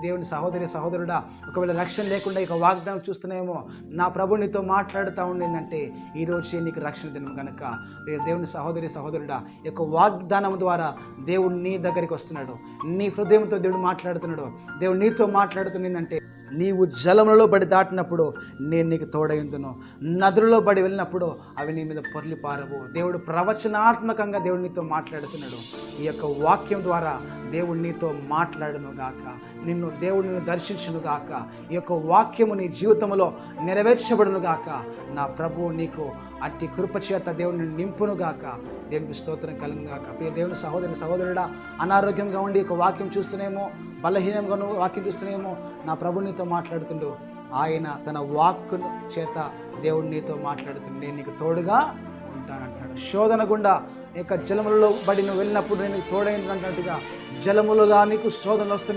దేవుని సహోదరి సహోదరుడా, ఒకవేళ రక్షణ లేకుండా ఇక వాగ్దానం చూస్తున్నాయేమో, నా ప్రభు నీతో మాట్లాడుతూ ఉండిందంటే ఈరోజు నీకు రక్షణ దినం కనుక దేవుని సహోదరి సహోదరుడా, ఈ యొక్క వాగ్దానం ద్వారా దేవుడు నీ దగ్గరికి వస్తున్నాడు. నీ హృదయంతో దేవుడు మాట్లాడుతున్నాడు. దేవుడు నీతో మాట్లాడుతుందంటే, నీవు జలములలో పడి దాటినప్పుడు నేను నీకు తోడైందును, నదులలో పడి వెళ్ళినప్పుడు అవి నీ మీద పొర్లి పారవు. దేవుడు ప్రవచనాత్మకంగా దేవుడు నీతో మాట్లాడుతున్నాడు. ఈ యొక్క వాక్యం ద్వారా దేవుడు నీతో మాట్లాడును గాక, దేవుడు దర్శించును గాక, ఈ యొక్క వాక్యము నీ జీవితంలో నెరవేర్చబడును గాక. నా ప్రభువు నీకు అట్టి కృపచేత దేవుడిని నింపును గాక. దేవునికి స్తోత్రం కలుగును గాక. దేవుని సహోదరి సహోదరుడా, అనారోగ్యంగా ఉండి ఒక వాక్యం చూస్తూనేమో, బలహీనంగా వాక్యం చూస్తూనేమో, నా ప్రభు నీతో మాట్లాడుతుండు. ఆయన తన వాక్కు చేత దేవుడు నీతో మాట్లాడుతుండు. నేను నీకు తోడుగా ఉంటానంటాడు. శోధన గుండా యొక్క జలములలో బడి నువ్వు వెళ్ళినప్పుడు నేను తోడైంది అంటున్నట్టుగా జలములుగా నీకు శోధనలు వస్తున్నాయి.